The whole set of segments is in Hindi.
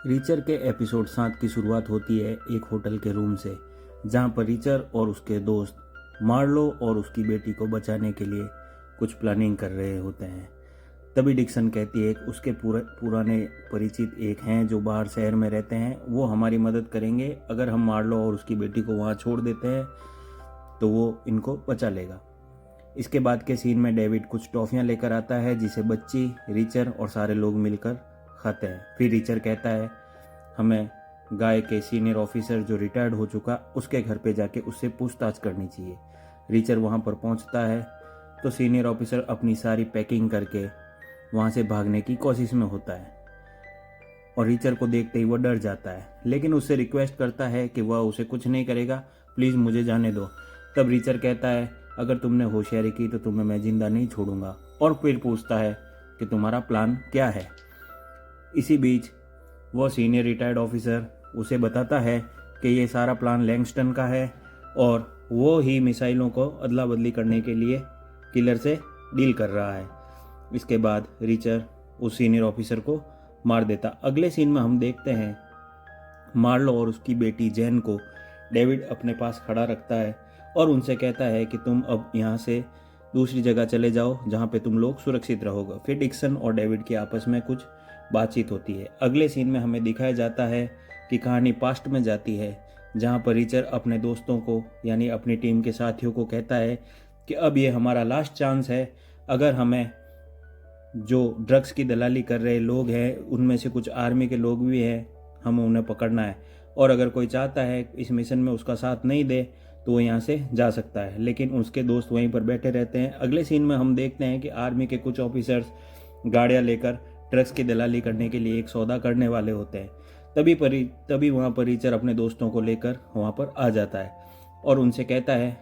रीचर के एपिसोड 7 की शुरुआत होती है एक होटल के रूम से, जहां पर रीचर और उसके दोस्त मार्लो और उसकी बेटी को बचाने के लिए कुछ प्लानिंग कर रहे होते हैं। तभी डिक्सन कहती है कि उसके पुराने परिचित एक हैं जो बाहर शहर में रहते हैं, वो हमारी मदद करेंगे। अगर हम मार्लो और उसकी बेटी को वहाँ छोड़ देते हैं तो वो इनको बचा लेगा। इसके बाद के सीन में डेविड कुछ टॉफियाँ लेकर आता है जिसे बच्ची, रीचर और सारे लोग मिलकर खाते हैं। फिर रीचर कहता है हमें गाय के सीनियर ऑफिसर जो रिटायर्ड हो चुका उसके घर पे जाके उससे पूछताछ करनी चाहिए। रीचर वहाँ पर पहुँचता है तो सीनियर ऑफिसर अपनी सारी पैकिंग करके वहाँ से भागने की कोशिश में होता है और रीचर को देखते ही वह डर जाता है, लेकिन उससे रिक्वेस्ट करता है कि वह उसे कुछ नहीं करेगा, प्लीज़ मुझे जाने दो। तब रीचर कहता है अगर तुमने होशियारी की तो तुम्हें मैं जिंदा नहीं छोड़ूंगा, और फिर पूछता है कि तुम्हारा प्लान क्या है। इसी बीच वह सीनियर रिटायर्ड ऑफिसर उसे बताता है कि ये सारा प्लान लैंगस्टन का है और वो ही मिसाइलों को अदला बदली करने के लिए किलर से डील कर रहा है। इसके बाद रीचर उस सीनियर ऑफिसर को मार देता। अगले सीन में हम देखते हैं मार्लो और उसकी बेटी जैन को डेविड अपने पास खड़ा रखता है और उनसे कहता है कि तुम अब यहाँ से दूसरी जगह चले जाओ जहाँ पे तुम लोग सुरक्षित रहोगे। फिर डिक्सन और डेविड की आपस में कुछ बातचीत होती है। अगले सीन में हमें दिखाया जाता है कि कहानी पास्ट में जाती है, जहाँ पर रीचर अपने दोस्तों को यानी अपनी टीम के साथियों को कहता है कि अब ये हमारा लास्ट चांस है। अगर हमें जो ड्रग्स की दलाली कर रहे लोग हैं उनमें से कुछ आर्मी के लोग भी हैं, हमें उन्हें पकड़ना है, और अगर कोई चाहता है इस मिशन में उसका साथ नहीं दे तो वो यहाँ से जा सकता है। लेकिन उसके दोस्त वहीं पर बैठे रहते हैं। अगले सीन में हम देखते हैं कि आर्मी के कुछ ऑफिसर्स गाड़ियाँ लेकर ड्रग्स की दलाली करने के लिए एक सौदा करने वाले होते हैं। तभी वहाँ पर रीचर अपने दोस्तों को लेकर वहाँ पर आ जाता है और उनसे कहता है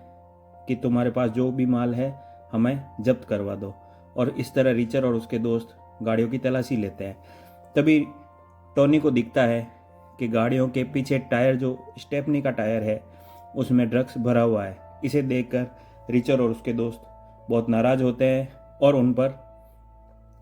कि तुम्हारे पास जो भी माल है हमें जब्त करवा दो। और इस तरह रीचर और उसके दोस्त गाड़ियों की तलाशी लेते हैं। तभी टोनी को दिखता है कि गाड़ियों के पीछे टायर, जो स्टेपनी का टायर है, उसमें ड्रग्स भरा हुआ है। इसे देखकर रीचर और उसके दोस्त बहुत नाराज़ होते हैं और उन पर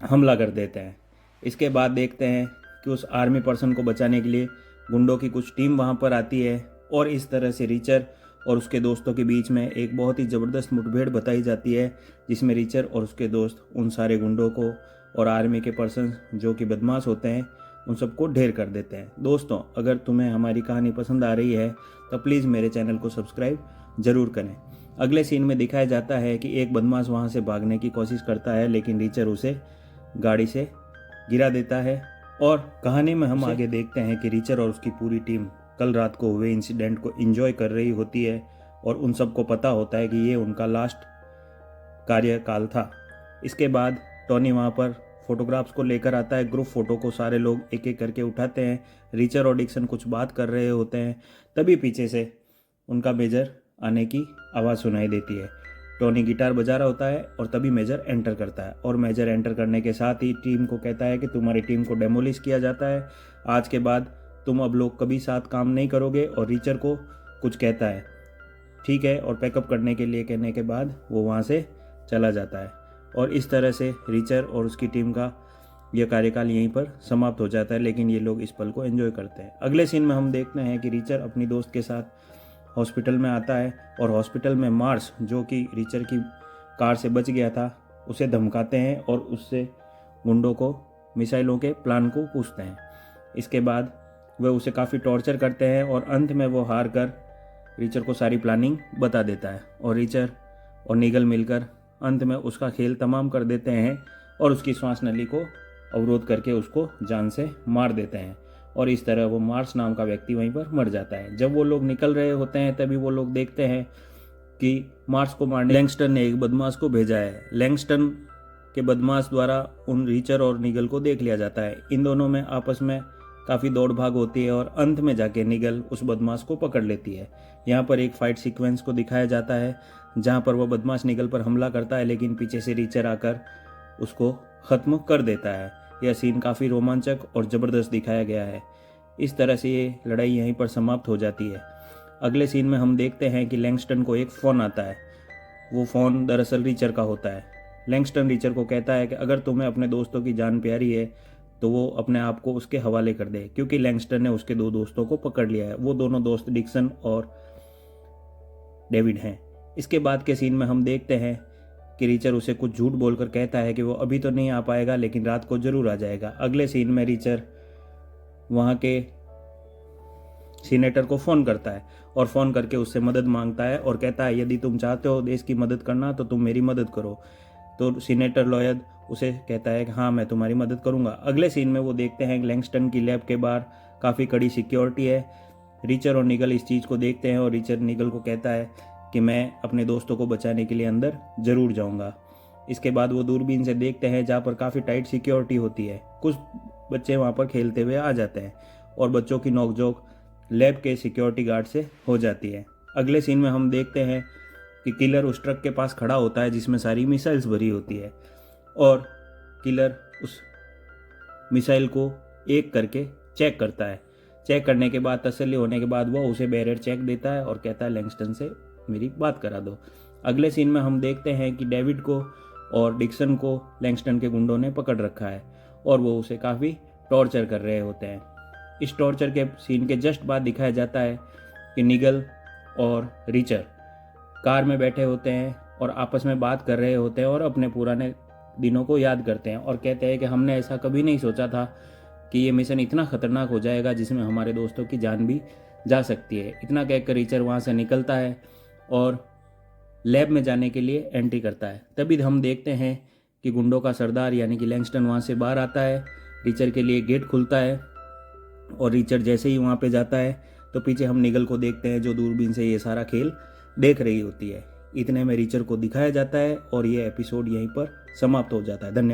हमला कर देते हैं। इसके बाद देखते हैं कि उस आर्मी पर्सन को बचाने के लिए गुंडों की कुछ टीम वहाँ पर आती है और इस तरह से रीचर और उसके दोस्तों के बीच में एक बहुत ही ज़बरदस्त मुठभेड़ बताई जाती है, जिसमें रीचर और उसके दोस्त उन सारे गुंडों को और आर्मी के पर्सन जो कि बदमाश होते हैं उन सबको ढेर कर देते हैं। दोस्तों, अगर तुम्हें हमारी कहानी पसंद आ रही है तो प्लीज़ मेरे चैनल को सब्सक्राइब ज़रूर करें। अगले सीन में दिखाया जाता है कि एक बदमाश वहाँ से भागने की कोशिश करता है, लेकिन रीचर उसे गाड़ी से गिरा देता है। और कहानी में हम आगे देखते हैं कि रीचर और उसकी पूरी टीम कल रात को हुए इंसिडेंट को एंजॉय कर रही होती है और उन सबको पता होता है कि ये उनका लास्ट कार्यकाल था। इसके बाद टोनी वहाँ पर फोटोग्राफ्स को लेकर आता है। ग्रुप फोटो को सारे लोग एक एक करके उठाते हैं। रीचर और डिक्सन कुछ बात कर रहे होते हैं। तभी पीछे से उनका मेजर आने की आवाज़ सुनाई देती है। टोनी गिटार बजा रहा होता है और तभी मेजर एंटर करता है और मेजर एंटर करने के साथ ही टीम को कहता है कि तुम्हारी टीम को डेमोलिश किया जाता है। आज के बाद तुम अब लोग कभी साथ काम नहीं करोगे। और रीचर को कुछ कहता है, ठीक है, और पैकअप करने के लिए कहने के बाद वो वहाँ से चला जाता है। और इस तरह से रीचर और उसकी टीम का यह कार्यकाल यहीं पर समाप्त हो जाता है, लेकिन ये लोग इस पल को एंजॉय करते हैं। अगले सीन में हम देखते हैं कि रीचर अपनी दोस्त के साथ हॉस्पिटल में आता है और हॉस्पिटल में मार्स, जो कि रीचर की कार से बच गया था, उसे धमकाते हैं और उससे गुंडों को मिसाइलों के प्लान को पूछते हैं। इसके बाद वह उसे काफ़ी टॉर्चर करते हैं और अंत में वो हार कर रीचर को सारी प्लानिंग बता देता है और रीचर और निगल मिलकर अंत में उसका खेल तमाम कर देते हैं और उसकी श्वास नली को अवरोध करके उसको जान से मार देते हैं। और इस तरह वो मार्स नाम का व्यक्ति वहीं पर मर जाता है। जब वो लोग निकल रहे होते हैं तभी वो लोग देखते हैं कि मार्स को मारने लैंगस्टन ने एक बदमाश को भेजा है। लैंगस्टन के बदमाश द्वारा उन रीचर और निगल को देख लिया जाता है। इन दोनों में आपस में काफ़ी दौड़ भाग होती है और अंत में जाके निगल उस बदमाश को पकड़ लेती है। यहाँ पर एक फाइट सीक्वेंस को दिखाया जाता है जहाँ पर वह बदमाश निगल पर हमला करता है, लेकिन पीछे से रीचर आकर उसको ख़त्म कर देता है। यह सीन काफ़ी रोमांचक और ज़बरदस्त दिखाया गया है। इस तरह से ये लड़ाई यहीं पर समाप्त हो जाती है। अगले सीन में हम देखते हैं कि लैंगस्टन को एक फ़ोन आता है। वो फ़ोन दरअसल रीचर का होता है। लैंगस्टन रीचर को कहता है कि अगर तुम्हें अपने दोस्तों की जान प्यारी है तो वो अपने आप को उसके हवाले कर दे, क्योंकि लैंगस्टर ने उसके 2 दोस्तों को पकड़ लिया है। वो दोनों दोस्त डिक्सन और डेविड हैं। इसके बाद के सीन में हम देखते हैं कि रिचर उसे कुछ झूठ बोलकर कहता है कि वो अभी तो नहीं आ पाएगा, लेकिन रात को जरूर आ जाएगा। अगले सीन में रिचर वहाँ के सीनेटर को फ़ोन करता है और फ़ोन करके उससे मदद मांगता है और कहता है यदि तुम चाहते हो देश की मदद करना तो तुम मेरी मदद करो। तो सीनेटर लॉयड उसे कहता है कि हाँ मैं तुम्हारी मदद करूँगा। अगले सीन में वो देखते हैं लैंगस्टन की लैब के बाहर काफ़ी कड़ी सिक्योरिटी है। रिचर और निगल इस चीज़ को देखते हैं और रिचर निगल को कहता है कि मैं अपने दोस्तों को बचाने के लिए अंदर ज़रूर जाऊँगा। इसके बाद वो दूरबीन से देखते हैं जहाँ पर काफ़ी टाइट सिक्योरिटी होती है। कुछ बच्चे वहाँ पर खेलते हुए आ जाते हैं और बच्चों की नोकझोंक लैब के सिक्योरिटी गार्ड से हो जाती है। अगले सीन में हम देखते हैं कि किलर उस ट्रक के पास खड़ा होता है जिसमें सारी मिसाइल्स भरी होती है और किलर उस मिसाइल को एक करके चेक करता है। चेक करने के बाद तसल्ली होने के बाद वह उसे बैरियर चेक देता है और कहता है लैंगस्टन से मेरी बात करा दो। अगले सीन में हम देखते हैं कि डेविड को और डिक्सन को लैंगस्टन के गुंडों ने पकड़ रखा है और वो उसे काफ़ी टॉर्चर कर रहे होते हैं। इस टॉर्चर के सीन के जस्ट बाद दिखाया जाता है कि निगल और रिचर कार में बैठे होते हैं और आपस में बात कर रहे होते हैं और अपने पुराने दिनों को याद करते हैं और कहते हैं कि हमने ऐसा कभी नहीं सोचा था कि ये मिशन इतना ख़तरनाक हो जाएगा जिसमें हमारे दोस्तों की जान भी जा सकती है। इतना कहकर रिचर वहाँ से निकलता है और लैब में जाने के लिए एंट्री करता है। तभी हम देखते हैं कि गुंडों का सरदार यानी कि लैंगस्टन वहाँ से बाहर आता है। रिचर के लिए गेट खुलता है और रिचर जैसे ही वहाँ पे जाता है तो पीछे हम निगल को देखते हैं जो दूरबीन से ये सारा खेल देख रही होती है। इतने में रिचर को दिखाया जाता है और ये एपिसोड यहीं पर समाप्त हो जाता है। धन्यवाद।